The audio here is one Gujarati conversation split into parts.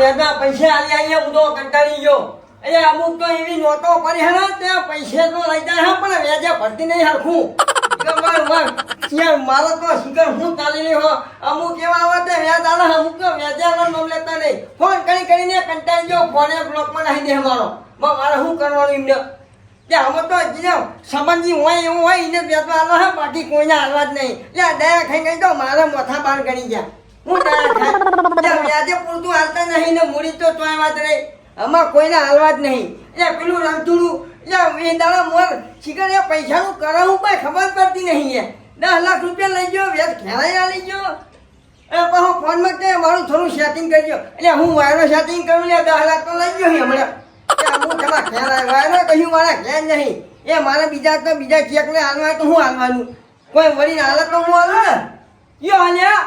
વેદના પૈસા આલી આલી હું તો કંટાળી ગયો એટલે અમુક તો એવી નોટો પડી હે ને તે પૈસા તો લઈ જાય હે પણ વ્યાજે ભરતી નહીં હરખું મારો તો શિખર હું ચાલી રહ્યો હો અમુક એવા આવે તે વ્યાજ આલે અમુક તો વ્યાજે આલે નામ લેતા નહીં ફોન કરીને કંટાળી ગયો ફોને બ્લોકમાં નાખી દે મારે શું કરવાનું એમને કે અમે તો સંબંધી હોય એવું હોય એને વ્યાજમાં આલો હે બાકી કોઈને હાલવા જ નહીં એટલે દયા ખાઈ ગઈ તો મારા મોથા બાર ગણી ગયા હું દયા ખાઈ વ્યાજે પૂરતું હાલતા નહીં ને મૂડી તો તોય વાત રહી આમાં કોઈને હાલવા જ નહીં એટલે પેલું રમતુડું એટલે એ દાડા મોર શિખર એ પૈસાનું કરાવું કઈ ખબર પડતી નહીં 10 લાખ રૂપિયા લઈ ગયો વ્યાજ ખેલાઈ લઈ ગયો એ પાછો ફોનમાં કે મારું થોડું સેટિંગ કરજો એટલે હું વાયરો સેટિંગ કરું ને 10 લાખ તો લઈ ગયો હમણાં હું તમારા ખેલાય વાયરો કહ્યું મારા ખેલ નહીં એ મારે બીજા ચેક ને હાલવા તો હું હાલવાનું કોઈ વળીને હાલત તો હું હાલું ને કયો હાલ્યા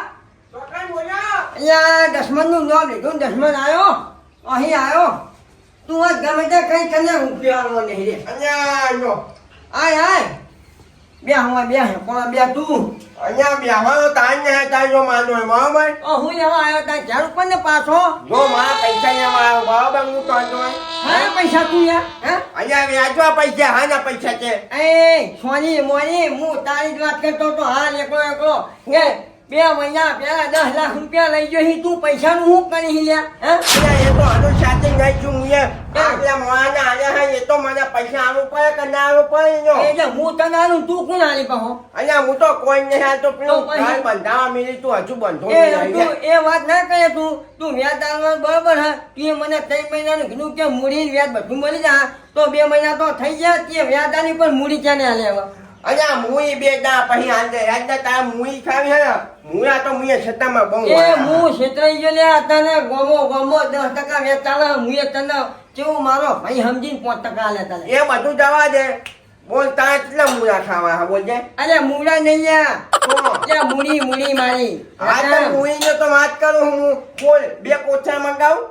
અહીંયા દશમનનું નામ લીધું દશમન આવ્યો અહીં આવ્યો તું આ ગમે તે કઈ તને રૂપિયા નહીં રે અહીંયા આવ્યો આય બે હું બે કોણ બે તું અહીંયા બેહવાનો તાન ને તાજો માનો બરાબર હું લેવા આવ્યો તા ઘર ઉપર ને પાછો જો મારા પૈસા લેવા આવ્યો બરાબર હું તો હા પૈસા તું યાર હે અહીંયા વ્યાજવા પૈસા હા ના પૈસા છે એ સોની મોની હું તારી જ વાત કરતો તો હાલ એકલો હે 2 મહિના પહેલા 10 લાખ રૂપિયા લઈ ગયો તું પૈસાનું શું કરી લ્યા હે એ તો આનો સાથે નહીં છું હું આગલા મોના આયા હે એ તો મને પૈસા આવું પડે કે ના આવું પડે નો એટલે હું તને આલું તું કોણ આલી કહો અહીંયા હું તો કોઈ નહીં આ તો પેલું ઘર બંધાવા મિલી તું હજુ બંધો એ વાત ના કરે તું વ્યાજ આલવાનું બરોબર હા તું મને 3 મહિનાનું કીધું કે મૂડી વ્યાજ બધું મળી જા તો 2 મહિના તો થઈ ગયા તે વ્યાજ આલી પણ મૂડી ક્યાં ને આલે હવે અહીંયા મુઈ બે દા પછી હાલ દે રાજના તારા મુઈ ખાવી હે મુયા તો મુએ છતામાં બહુ એ હું છેતરાઈ ગયો લે તને ગોમો 10% વ્યાજ ચાલે મુએ તને કેવું મારો ભાઈ સમજીને 5% આલે તને એ બધું જવા દે બોલ તા કેટલા મુયા ખાવા બોલજે અરે મુડા નહીં યા ત્યાં મૂડી મારી આ તો મુઈ ને તો વાત કરું હું બોલ 2 કોઠા મંગાવું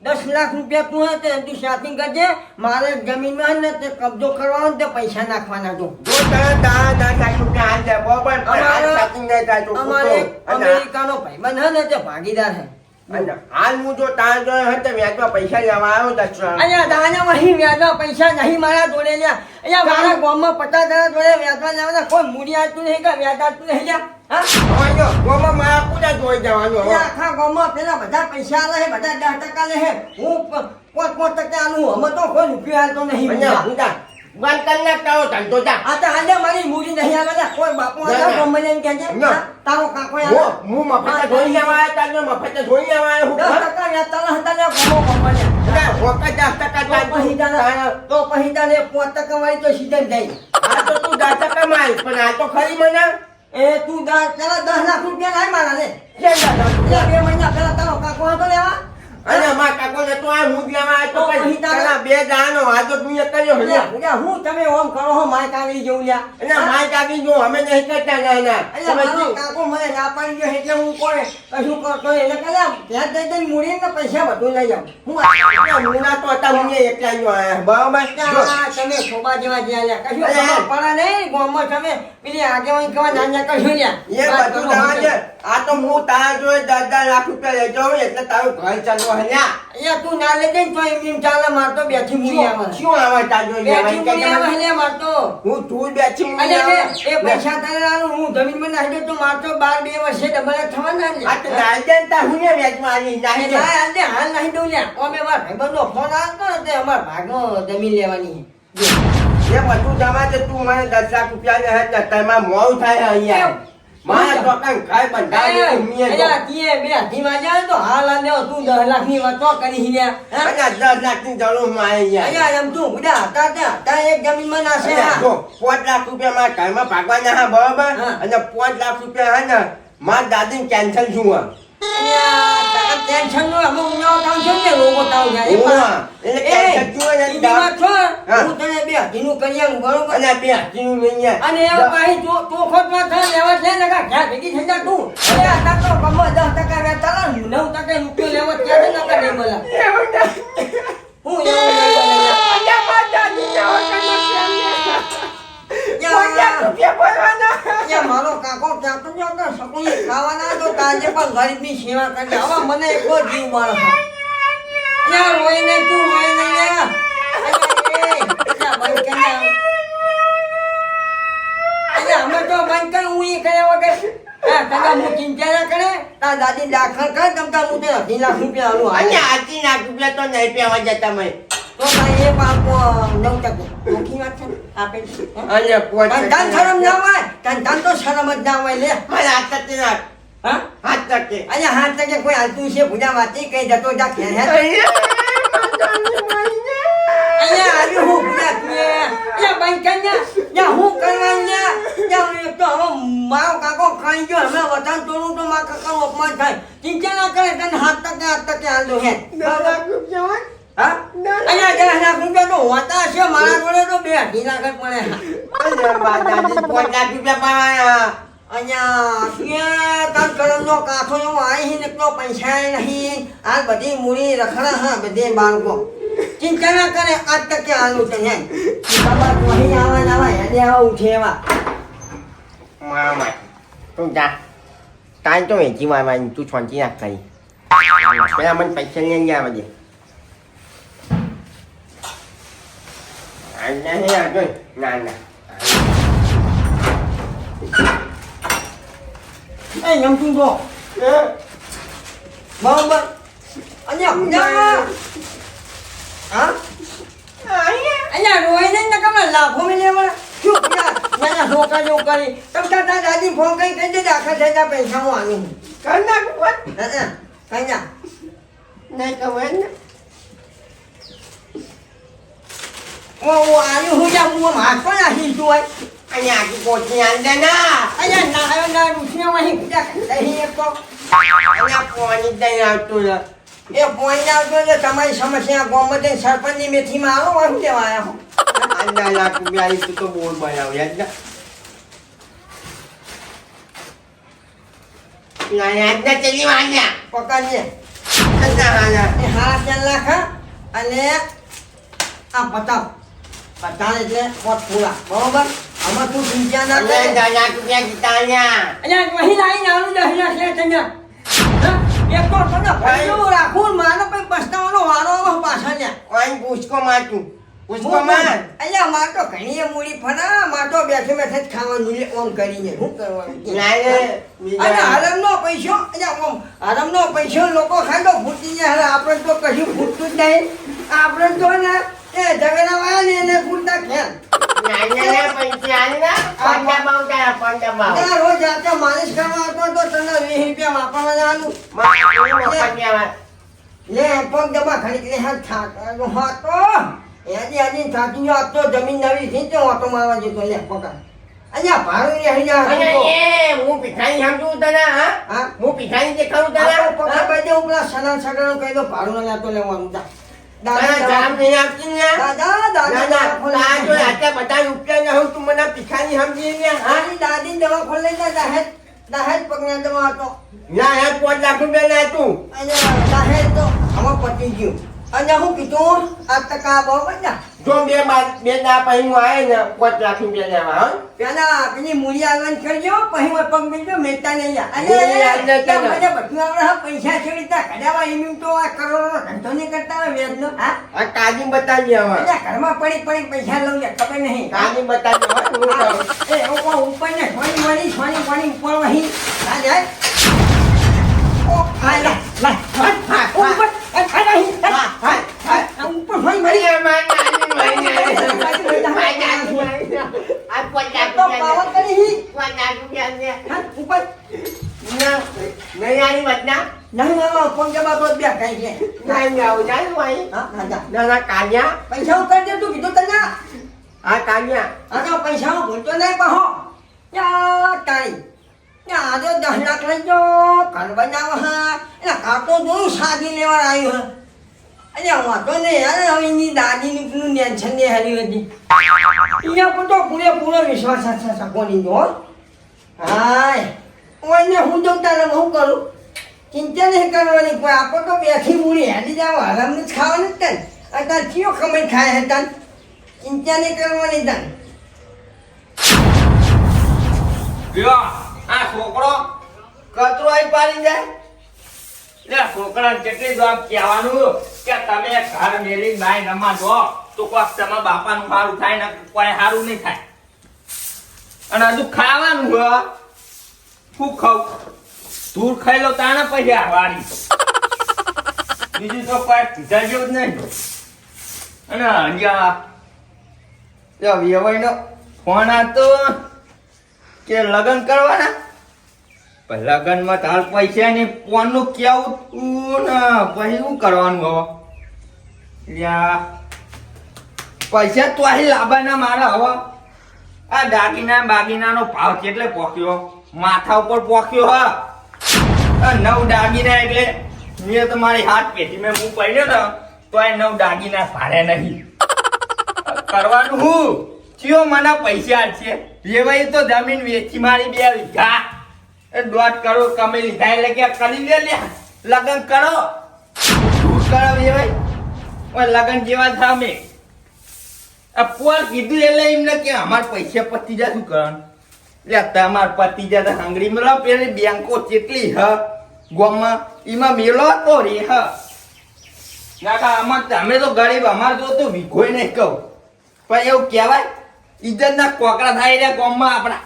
10 લાખ રૂપિયા તું હે તે તું શોપિંગ કરજે મારે જમીનમાં ને તે કબજો કરવાનો તે પૈસા નાખવાના જો તારા 10 લાખ રૂપિયા હાલ દે બરોબર શોપિંગ નહીં થાય તો અમારે અમેરિકાનો ભાઈબંધ હે ને તે ભાગીદાર હે હાલ હું જો તાર જો હતે વ્યાજમાં પૈસા લેવા આવ્યો 10 લાખ અહીંયા દાના વહી વ્યાજમાં પૈસા નહીં મારા જોડે લ્યા અહીંયા મારા ગામમાં 50 જણા જોડે વ્યાજમાં લેવાના કોઈ મૂડી આવતું નહીં કે વ્યાજ આવતું નહીં લ્યા આખા ગામમાં પેલા બધા પૈસા આલે હે બધા 10% લે હે હું 5% આલું અમે તો કોઈ રૂપિયો આલતો નહીં વાત કલાક તારો ધંધો જા આ તો આજે મારી મૂડી નહીં આવે કોઈ બાપુ આલા ગમે એમ કહેજે તારો કાકો આલે હું મફતે ધોઈ આવા તારો મફતે ધોઈ આવા હું 10% વ્યાજ તારા હતા ને ગમો ગમે તો પછી તારે 5% વાળી તો સીધા જાય આ તો તું 10% માલ પણ આ તો ખરી મને એ તું 10 લાખ રૂપિયા લાય મારા લે 2 મહિના પહેલા તારો કાકો હતો લેવા અને માં કાકો ને તો આ હું દેવા તો પછી તારા 2 જાનો આ તો તું કર્યો હે હું તમે ઓમ કરો હો માય કાવી જેવું લ્યા અને માય કાવી જો અમે નહીં કરતા ના એટલે કાકો મને ના પાડી ગયો એટલે હું કોણે કશું કરતો એટલે કલા ત્યાં દઈ મૂડી ને પૈસા બધું લઈ જાવ હું મુના તો હતા હું એકલા નો આયા બરાબર તમે ખોબા જેવા જ્યાં લ્યા કશું પડા નહીં ગામમાં તમે પેલી આગેવાન કવા નાન્યા કશું લ્યા એ બધું જવા દે આ તો હું તારા જોડે 10 લાખ રૂપિયા લઈ જાઉં એટલે તારું ઘર ચાલવા અહીંયા તું ના લે દે તો એમ ચાલે મારતો બેઠી મૂડી આવે શું આવે તાજો બેઠી મૂડી આવે લે મારતો હું તું બેઠી મૂડી આવે એ પૈસા તારાનું હું જમીનમાં નાખી દે તો મારતો 2 વર્ષે ડબલ થવાના ને આ તો નાઈજન તા હું ને વેચ મારી નાહી દે હાલ નાહી દઉં લ્યા ઓમે માર ભાઈબંધનો ફોન આવતો તે અમાર ભાગનો જમીન લેવાની એ બધું જમા છે તું મને 10 લાખ રૂપિયા લે હે તારમાં મોવ થાય અહીંયા મારા દુકાન ખાય બંધાઈ ઉમીએ અલ્યા તીએ બે ધીમા જાય તો હાલ આ લેવ તું 10 લાખ ની વાત તો કરી હિલ્યા અલ્યા 10 લાખ ની જરૂર માં અહીંયા અલ્યા એમ તું બુડા હતા ત્યાં એક જમીન માં નાશે જો 5 લાખ રૂપિયા મારા ઘરમાં ભાગવાના હા બરાબર અને 5 લાખ રૂપિયા હે ને મારા દાદી કેન્સલ છું અલ્યા ટેન્શન નો અમે ઉનો કામ છે ને રોગો તાવ જાય એટલે કેન્સલ છું ને દીવા છો હું તને બે ધીનું કરિયાનું બરોબર અને બે ધીનું નહીં અને એ પાહી તો ખોટમાં થા લેવા છે ને કા ઘા ભેગી થઈ જા તું અરે આ તો કમો 10% વ્યાજ ચાલે 9% રૂપિયો લેવા ત્યાં ન કરે મને હું મારો કાકો ત્યાં તો સકુની ખાવાના તો તાજે પણ ગરીબની સેવા કરી આવા મને એક જીવ માણસ યા રોય નહીં તું રોય નહીં યા બંધ કરી અમે તો બંધ કર હું ઈ કર્યા વગર તને હું ચિંતા ના કરે તાર દાદી દાખલ કર તમતા હું તે 18 લાખ રૂપિયા આલું અહીંયા 18 લાખ રૂપિયા તો નહીં પેવા જતા મેં તો ભાઈ એ બાપો 9% ઓછી વાત છે આપે અહીંયા પોચ તન શરમ ના હોય તન તો શરમ જ ના હોય લે મને હાથ તકે ના હા હાથ તકે અહીંયા હાથ તકે કોઈ હાલતું છે ભૂજા વાતી કઈ જતો જા ખેર હે અહીંયા આવ્યું હું ભૂજા તું યા બંધ કન્યા યા હું કરવાનું યા યા તો હવે મારો કાકો ખાઈ ગયો હવે વતન તોડું તો મારા કાકાનું અપમાન થાય ચિંતા ના કરે તને હાથ તકે હાલ દો હે હા અહીંયા 10 લાખ રૂપિયા તો હોતા છે મારા જોડે તો 2.5 લાખ જ મળે અહીંયા દાદી 5 લાખ રૂપિયા પાવાયા અહીંયા કે તાર કરમનો કાઠો એવો આવી ને તો પૈસા નહીં આ બધી મૂડી રખડા હા બધે બાળકો ચિંતા ના કરે આજ તકે આલું છે હે બાબા વહી આવા હેડે આવા ઉઠે એવા મામા તું જા તાઈ તો વેચી મામા તું છોંચી નાખ કરી પેલા મને પૈસા લઈ ગયા બધે નહીં આગળ ના ના એ nhầm chung rồi vâng anh nhầm nha hả anh nhà rồi nên nó có là không biết mà chụp nha nhà hồ ca vô cây trong ta đã đi phong cây cái đã khai ra bên trong ngoài luôn cái nào cũng quên cái nhà này cậu ấy wow như hư ra mua mà có là gì rồi anh nhà cái cột nhà đây nè anh nhà nào đủ theo anh cũng ra đây hi con anh nhà coi như đây là tôi là એ પોઈન્ટ આવતો તમારી સમસ્યા ગોમતે સરપંચની મેથીમાં આવો હું દેવા આવ્યા હું anh là cũng vậy tôi có buồn bài nào vậy đó này anh ra chơi với anh nha પકડીએ anh ra એ હાથ ચાલ લાખ અને આ પતાવ પતાવ એટલે પોત પૂરા બરોબર આમાં તું ચિંતા ના anh કરે ra nhà cũng ra kita nha અહીંયા વહી લાઈને આવું દે અહીંયા છે તને એક તો તને ભર્યું રાખું માનો પછી પસ્તાવાનો વારો આવે પાછા ને anh pusko matu pusko man અહીંયા માં તો ઘણી મૂડી ફરા માં તો બેઠે બેઠે જ ખાવાનું લે ઓમ કરીને શું કરવાનું này અને હરમનો પૈસો અહીંયા ઓમ હરમનો પૈસો લોકો ખાડો ફૂટી જાય હવે આપણે તો કશું ફૂટતું જ નહીં આપણે તો ને એ ઝઘડાવાળા ને એને ફૂટતા ખેર này này pensi anda pandai mau dah pandai mau ના રોજ જાતે માલિશ કરવા આવતો તો તને 20 રૂપિયા વાપરવા જવાનું mau ini pandai mau લે પગ દબા ખડી કે હાથ થાકવાનો હતો એની આની થાકી ગયો આ તો જમીન નવી થી તો ઓટો મારવા જતો લે પકડ અહીંયા ભાડું ને અહીંયા anh ơi mu pikai ham tu tana ha હા mu pikai je kau આ tana પકડ બાજુ ઉપલા સના સગણો કહી દો ભાડું ના લેતો લેવાનું જા Dalam ni yakin ya. દાદા Nah, દાદા nah, tu ada pada rupiah yang tu mana pikai ham ni ni ha. આની દાદી દવા ખોલે તા દહેજ દહેજ પગના દવા હતો Nah, yang kuat lah tu bela tu. અહીંયા દહેજ તો આમાં પતી ગયું અને હું કીધું આ ટકા બહુ ને Jom dia dah apa yang lain nak kuat lah tu bela ha. પેલા પેલી મૂડી આગળ કરજો પછી હું પગ મેળજો મેતા નહીં મૂડી આગળ અને કરો. મને બધું આપણે પૈસા છોડીતા કદાવા એમ તો આ કરોડનો ધંધો નહીં કરતા હોય વ્યાજનો હા Ah, kaji बताइए awak. એટલે ઘરમાં પડી પડી પૈસા લઉં છે ખબર નહીં Kaji बताइए awak. Tu tahu. એ ઉપર ને સોની પાણી ઉપર વહી આ જાય ઓ આ લા લા ઉપર આ નહીં ઉપર ભાઈ મરી Apa તો પાવર કરી Kuat lah tu bela. હા ઉપર Nah, nah ni macam. નહીં ના પગ જવા તો બે કઈ છે Nah, ngau dah wai. હા હા જા Dah nak kaya. પૈસા ઉતાર દે તું કીધું તને Ah, kaya. આ તો પૈસા ભૂલતો નહીં પાહો યા તારી યા આજે 10 લાખ લઈ જો ઘર બનાવ હા એટલે ઘર તો જોયું સાદી લેવા આવ્યું હા અને વાંધો નહીં યાર હવે એની દાદીનું પેલું ટેન્શન નહીં હારી હતી એના પર તો પૂરેપૂરો વિશ્વાસ છે સકોની જો હાય ઓને હું જો તારે હું કરું ચિંતા નહીં કરવાની કોઈ આપણે તો બેઠી મૂડી હેડી જાવ આરામનું જ ખાવાનું જ તને અત્યારે કયો કમાઈ ખાય હે તને ચિંતા નહીં કરવાની તને આ છોકરો કચરો અહીં પાડી જાય લે છોકરાને કેટલી જવાબ કહેવાનું કે તમે ઘર મેલી બાઈ રમા જો તો કોક તમારા બાપાનું સારું થાય ને કોઈ સારું નહીં થાય. અને હજુ ખાવાનું હ શું ખાવ ધૂળ ખાઈ લો તાને પછી વાળી બીજું તો કોઈ પીધા જેવું જ નહીં. અને અહીંયા વ્યવહારનો ફોન આવતો કે લગ્ન કરવાના પણ લગ્નમાં તાર પૈસા ને ફોન નું કેવું ને પછી શું કરવાનું હવે પૈસા તો અહીં લાવવાના મારા હવે આ દાગીના બાગીનાનો ભાવ કેટલે પોક્યો માથા ઉપર પોક્યો હા 9 દાગીના એટલે મેં તો મારી હાથ પેટી મેં હું પડ્યો ને તો એ 9 દાગીના ભાડે નહીં કરવાનું હું ચિયો મને પૈસા છે લેવાય તો જમીન વેચી મારી 2 વીઘા 1.5 કરોડ કમાઈ લીધા એટલે કે કરી લે લગ્ન કરો શું કરો લેવાય લગ્ન જેવા થામે પોર કીધું એટલે એમને કે અમાર પૈસા પતી જાય શું કરવાનું એટલે તમાર પતી જાય હાંગડી મેળો પેલી બેંકો કેટલી હ ગોમાં એમાં મેળો તો રે હ નાકા અમાર તમે તો ગરીબ અમાર જો તો વિખોય નહીં કહું પણ એવું કહેવાય ઇજ્જતના કોકરા થાય રે ગોમમાં આપણા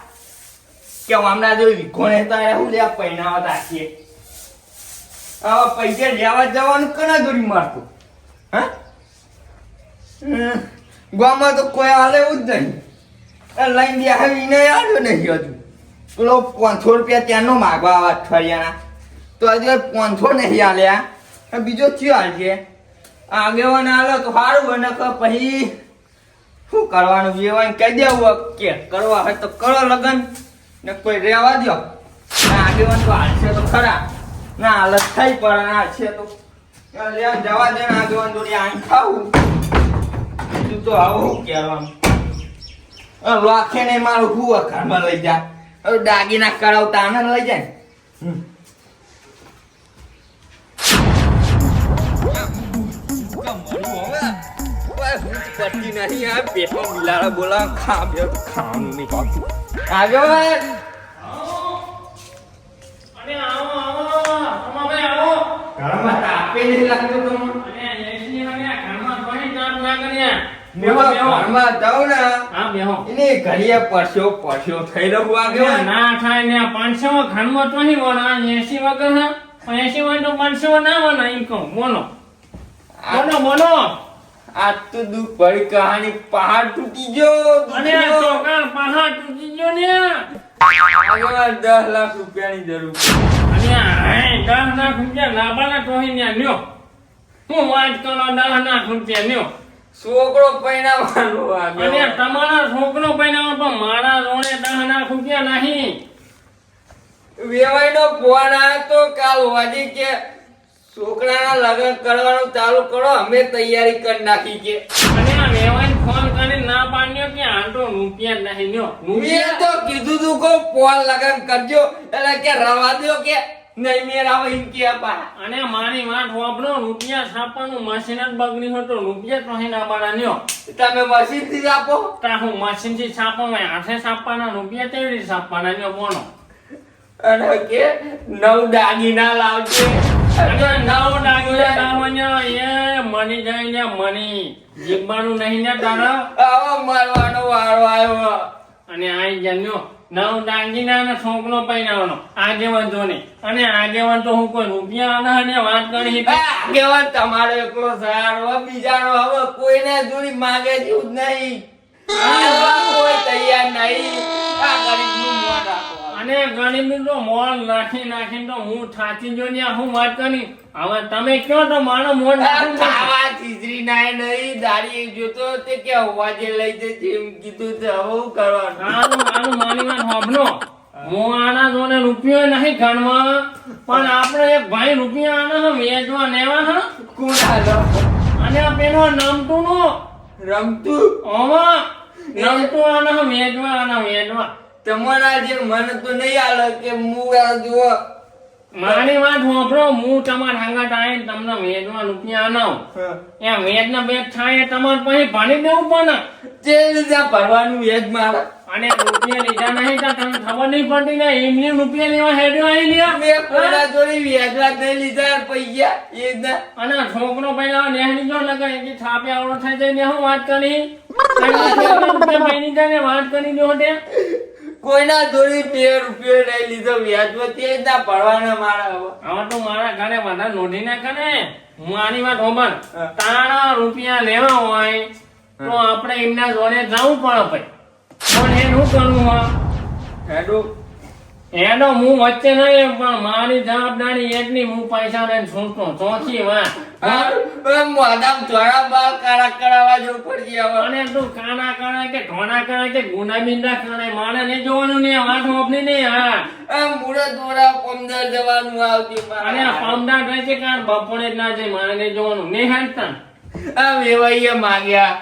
કે હમણાં જો વિખો નહીં તો શું લે પહેણાવા રાખીએ હવે પૈસા લેવા જવાનું કના દોરી મારતું હા ગામમાં તો કોઈ હાલે એવું જ નહીં લઈને બે એને આવ્યો નહીં હજુ પેલો 500 રૂપિયા ત્યાંનો માગવા આવા અઠવાડિયાના તો હજુ 500 નહીં હાલ્યા બીજો ચિયો હાલ છે આગેવાન હાલો તો સારું બને પછી શું કરવાનું વ્યવહાર કહી દેવું કે કરવા હોય તો કરો લગન ને કોઈ રહેવા દો આગેવાન તો હાલશે તો ખરા ના હાલત થઈ પડે ના છે તો જવા દે ને આગેવાન જોડે આઈ ખાવું તો આવું કહેવાનું લાખે ને મારું હું ઘરમાં લઈ જા હવે દાગીના કરાવતા આનંદ લઈ જાય પતી નહીં આ પેટો મિલાડા બોલા ખાવાનું નહીં પાકું આવ્યો અરે આવો આવો આવો ઘરમાં તાપે નહીં લાગતો તમને ઘરમાં જાઉં ને એને ઘડીએ પરસ્યો થઈ રહ્યું આગળ ના થાય ને 500 ઘરમાં તો નહીં વણા 80 વગર હા 80 હોય તો 500 ના વણા એમ કહું બોલો આ તો દુઃખ ભરી કહાની પહાડ તૂટી ગયો અને ટોકા પહાડ તૂટી ગયો ને આગળ 10 લાખ રૂપિયાની જરૂર અને 10 લાખ રૂપિયા લાબાના ટોહી ને લ્યો હું વાત કરો 10 લાખ રૂપિયા લ્યો છોકરો પૈણાવાનો અને તમારા છોકરો પૈણાવો પણ મારા રોણે 10 લાખ રૂપિયા નહીં વેવાઈનો ફોન આવ્યો તો કાલ વાજી કે છોકરાના લગ્ન કરવાનું ચાલુ કરો અમે તૈયારી કરી નાખી કે અને આ વેવાઈને ફોન કરીને ના પાડ્યો કે આંટો રૂપિયા નહીં લ્યો મેં તો કીધું તું કો ફોન લગ્ન કરજો એટલે કે રવા દો કે નહીં મેરાવો એમ કે આપા અને મારી વાત વાપરો રૂપિયા છાપવાનું મશીન જ બગડી હતો રૂપિયા તો ના બનાવ્યો તમે મશીન થી આપો તા હું મશીન થી છાપવા હાથે છાપવાના રૂપિયા કેવી રીતે છાપવાના લ્યો બોલો અને કે 9 દાગીના લાવજે અને 9 દાગીના લાવવાના એ મની જાય ને મની જીવવાનું નહીં ને તારા આવો મારવાનો વારો આવ્યો અને આઈ જન્યો 9 દાગીના ને છોકરો પૈણાવાનો આગેવાન જો ને અને આગેવાન તો હું કોઈ રૂપિયા આને વાત કરી આગેવાન તમારો એકલો સારો બીજાનો હવે કોઈને જોડી માંગે જેવું જ નહીં કોઈ તૈયાર નહીં આ ગરીબનું મોં રાખો અને ગરીબી તો મોલ નાખી તો હું થાચી જો ને હું વાત કરી હવે તમે કયો તો મારો મોલ ખાવા ચીજરી નાય નહીં દાડી જોતો તે કે હોવાજે લઈ જજે એમ કીધું તે હવે શું કરવાનું આનું મારી વાત સાંભળો હું આના જોને રૂપિયો નહીં ગણવા પણ આપણે એક ભાઈ રૂપિયા આના વેચવા નેવા હા કોણ હાલો અને આ પેલો નમતું નો રમતું ઓમાં નમતું આના વેચવા તમારા જે મન તો નહીં આલે કે હું આ જુઓ મારી વાત સાંભળો, હું તમારા હાંગાટ આવીને તમને વેચવા રૂપિયા આનાવ. એમ વેચના વેચ થાય એ તમારે પછી ભરી દેવું પડે. જે રીતે ભરવાનું વેજ મારે અને રૂપિયા લીધા નહીં તો તમને ખબર નહીં પડતી ને એમની રૂપિયા લેવા હેડ્યો આવી લ્યો. મેં કોઈના જોડે વેજવા નહીં લીધા પૈસા એ જ ના. અને આ છોકરો પહેલા નેહની જો લગાય કે થાપે આવડો થઈ જાય ને હું વાત કરી રૂપિયા પૈની જાય ને વાત કરી દો તે કોઈના જોડે 2 રૂપિયા નહીં લીધો વેજવા તે જ ના ભરવાના મારા હવે. હવે તું મારા ઘરે બધા નોંધી ના કરે. મારી વાત હોંભળ, તારા રૂપિયા લેવા હોય તો આપણે એમના જોડે જવું પડે ભાઈ. પણ એનું કરવું હોય હેડો એનો હું વચ્ચે નહીં, પણ મારી જવાબદારી એટલી, હું પૈસા લઈને છૂટતો. ચોથી વાત, મોઢામાં ધોળા બાલ કાળા કરાવવા જવું પડશે હવે. અને તું કાના કરે કે ઢોના કરે કે ગુના બિંદા કરે, મારે નહીં જોવાનું ને વાત હોપની નહીં. હા, મૂળે દોરા 15 જવાનું આવતી અને આ પામદાર રહે છે કારણ બપોરે જ ના જાય, મારે નહીં જોવાનું નહીં. હાલતા વેવાઈએ માંગ્યા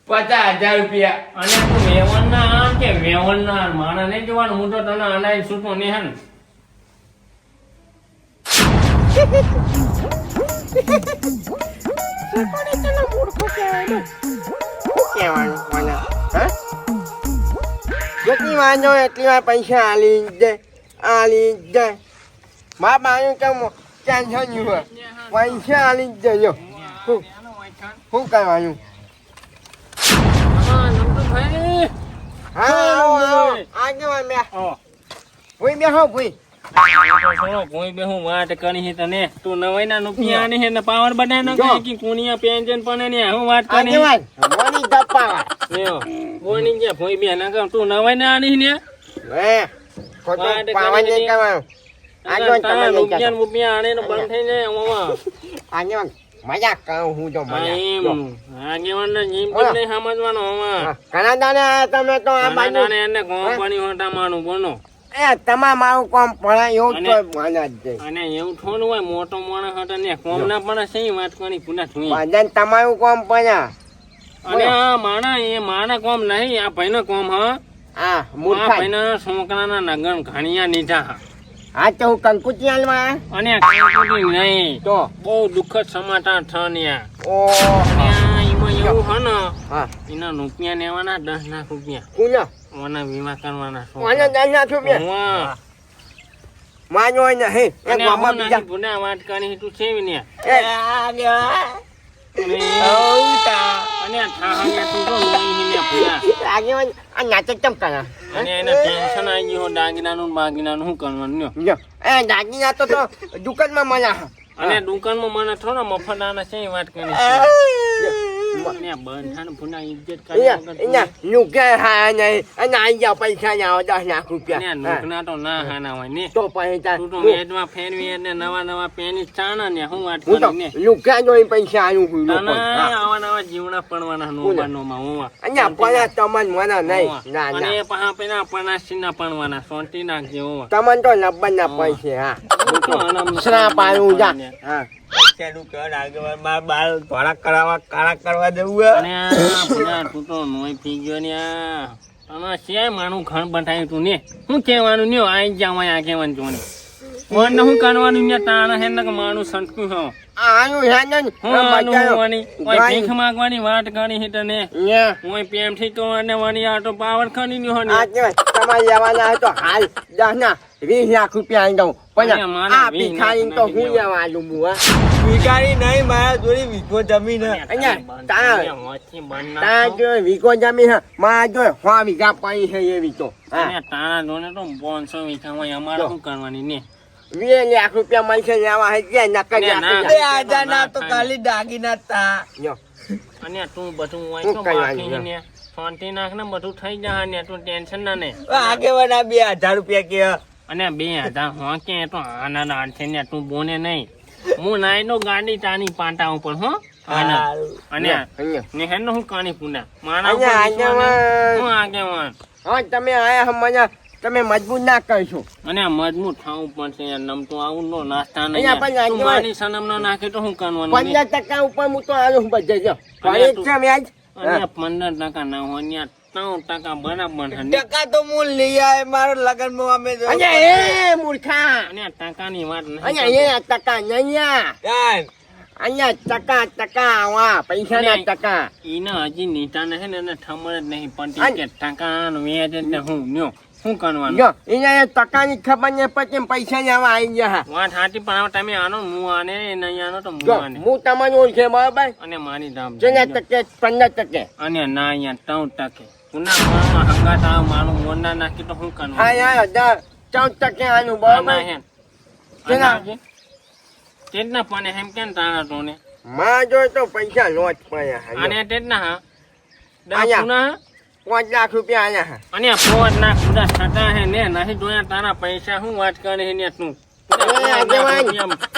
50,000 રૂપિયા. અને તું વેવણ ના આમ કે વેવણ ના આમ, મારે નહીં જોવાનું. હું તો તને અનાજ છૂટો નહીં. હે ને કહેવાનું મને હા જેટલી વાંધો એટલી વાર પૈસા આલી જાય મા બાનું તો ટેન્શન નહીં હોય પૈસા આલી જ જજો શું કરવાનું હા આવો આગેવાન બે ભૂઈ બેહો ભૂઈ કોઈ બે હું વાત કરી તને, તું નવાઈના રૂપિયા આની હે ને પાવર બનાવી નાખે કે કુણિયા પેન્શન પણ ને હું વાત કરી આગેવાન મોની દપાવા લ્યો બોની કે ભોઈ બે ના કહું તું નવાઈના આની ને હે ખોટો પાવા નહીં કરવાનું આગેવાન તમે રૂપિયા રૂપિયા આને ને બંધ થઈ જાય ઓમાં આગેવાન મજાક કરું હું તો મજાક આગેવાન ને જીમ તો નહીં સમજવાનો ઓમાં ઘણા દાને આયા તમે તો આ બાજુ એને કોમ્પની હોટા માનું બોનો એ તમાર મારું કોમ ભણાય એવું તો મને જ જાય અને એવું થોડું હોય મોટો માણસ હતા ને કોમ ના પણ સહી વાત કરી પુના તું ભજન તમારું કોમ ભણ્યા અને આ માણા એ માણા કોમ નહીં, આ ભાઈનો કોમ હા હા આ મૂર્ખા ભાઈના છોકરાના નગન ઘાણિયા નીધા હા તો હું કંકુતી આલવા અને કાંઈ નહીં તો બહુ દુઃખદ સમાચાર થયા. ઓ એમાં એવું હે ને હા એના રૂપિયા લેવાના 10 લાખ રૂપિયા કુના ઓના વીમા કરવાના મને 10 લાખ રૂપિયા હોવા. માનો હોય ને હે એક અને મામા હું બીજા નાની ભૂંડા વાત કરી તું છે ને અને ઠાહને તું તો લોહી ને ભૂલા આગેવાન આ નાટક કેમ કરે અને એને ટેન્શન આવી ગયું દાગીનાનું બાગીનાનું શું કરવાનું લ્યો. જો એ દાગીના તો દુકાનમાં મળ્યા અને દુકાનમાં મને થોડા મફત આના છે એ વાત કરી અને બંધાણ ભૂંડા ઇજ્જત કરી અહીંયા નુકે હા નહીં અને આઈ જાવ પૈસા ને આવો 10 લાખ રૂપિયા નુકના તો ના હાના હોય ને તો પૈસા તું તો વેદમાં ફેરવી એટલે નવા પેની ચાણા ને હું વાત હું તો કરી ને નુકા જોઈ પૈસા આલું હું તને આવા નવા જીવડા પડવાના નોમાં હોવા અહીંયા પણ તમને મને નહીં ના અને ના એ પાછા પેલા 50 ના પડવાના સોંટી નાખજે હોવા તમને તો લબ્બન ના પૈસે હા તો શ્રા પાયું જા હા પૈસાનું કર આગળ માર બાલ ધોળા કરાવવા કાળા કરવા દેવું અને આ પુના તું તો નોય પી ગયો ને આ અને છે માનું ઘણ બતાવ્યું તું ને શું કહેવાનું ને આઈ જવાય આ કહેવાનું જોને ફોન શું કરવાનું ને તાણા હે ને માનું સંટકું હો આયું હે ને હું આનું હોવાની કોઈ ભીખ માંગવાની વાત કરી હે તને યા હું પ્રેમથી તો અને વાણી આ તો પાવર ખની ની હોની આ કે તમારે લેવાના તો હાલ 10 ના 20 લાખ રૂપિયા આઈ દઉં પણ આ ભિખારી તો હું લેવાનું બુઆ ભિખારી નહીં મારા જોડે વીઘો જમીન હે. તા જો વીકો જમીન હે માં જો 100 વીઘા પડી છે એવી તો હા તારા જોને તો 500 વીઘામાં અમારે શું કરવાની ને 20 લાખ રૂપિયા મળશે લેવા હે કે નકર ના. 2,000 ના તો ખાલી દાગીના તા જો અને તું બધું હોય શું તો કરવાની બાકી ને શાંતિ નાખ ને બધું થઈ જાય ને તું ટેન્શન ના ને આગેવાના 2,000 રૂપિયા કે અને 2000 હોકે તો આના છે ને તું બોને નહીં હું નાઈ નો ગાડી તાની પાટા ઉપર હો અને નેહન હું કાની પુના માણા ઉપર હું આગેવાન હા તમે આયા મને તમે મજબૂત ના કરશો અને મજબૂત થાવું પડશે યાર નમતો આવું નો નાસ્તા અહીંયા પણ નહીં તું આગેવાન. મારી સનમ નો નાખે તો હું કરવાનું ને? 15% ઉપર હું તો આવ્યો હું બધે જો અને છે મેં આજ અને 15% ના હોય ને યાર 3% બરાબર છે. ટકા તો હું લઈ આવે મારો લગનમાં અમે જો અહીંયા એ મૂર્ખા અને આ ટકાની વાત નહીં અહીંયા એ ટકા અહીંયા કાન અહીંયા ટકા આવા પૈસાના ટકા ઈના હજી નીતાને છે ને એને ખબર જ નહીં પડતી કે ટકાનો વ્યાજ એટલે હું લ્યો શું કરવાનું જો અહીંયા ટકાની ખબર ને પછી પૈસા ને આવા આવી ગયા વાત સાચી પણ હવે તમે આનો હું આને એ નહીં આનો તો જો હું આને હું તમને ઓળખે બરાબર અને મારી દામ જેના ટકે 15%. અને ના અહીંયા 3%. પુના હંગાત આવે મારું મોંડા નાખી તો શું કરવાનું હા યાર 14% આનું આના બરાબર હે કેટલા? કેટલા પાને એમ કેમ તારા તો ને માં જો તો પૈસા લોટ પડ્યા અને કેટલા હા આયા. પુના 5 લાખ રૂપિયા આયા અને ફોન ના ખુદા થતા હે ને નહીં જોયા તારા પૈસા શું વાત કરે હે ને તું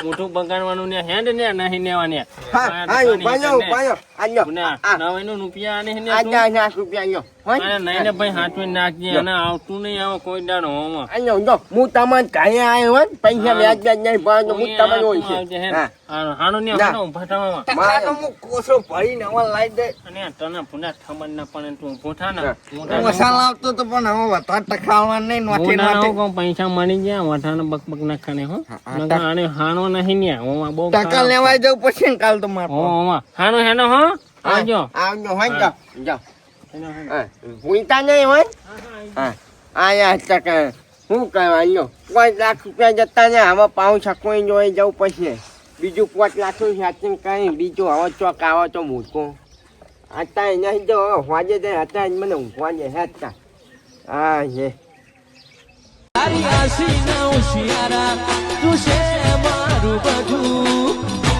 મોટું બગાડવાનું ને હેડ ને નહીં લેવા ને હા હા પાયો આજો નવાઈનો રૂપિયા ને ને આજા લાખ રૂપિયા આજો અને નહીં ને ભાઈ હાથવી નાખજે અને આવતું નહીં આવો કોઈ દાડો હોમાં આજો જો હું તમને ઘરે આવ્યો હો પૈસા વ્યાજ નહીં ભરતો હું તમને ઓળખે હા હાણો ને ના. ઉભા થવામાં ટકા તો હું કોસો ભરીને હવે લાવી દે અને તને પુના ખબર ના પડે તું ઉભો થા ને મસાલા આવતો તો પણ હવે વધારે ટકાવા નહીં નોખી નોખી પૈસા મળી ગયા વઠાને બકબક નાખાને હો નકર આને હાણો નહીં ને હોમાં બહુ ટકા લેવાય જવું પછી ને કાલ તો મારે હોમાં હાણો હેનો હો આવજો આવજો હોય જો હા ભૂલતા નહીં હોય હા આયા ટકા શું કરવાનું 5 લાખ રૂપિયા જતા ને હવે પાઉં છકવાઈ જોઈ જવું પછી બીજું 5 લાખ સાથે કઈ બીજું હવે ચોક આવો તો મૂકો અત્યારે નહીં જો વાજે દે અત્યારે મને ઊંઘવા દે હેતા હા છે તારી આશી ના ઉશિયારા તું છે મારું બધું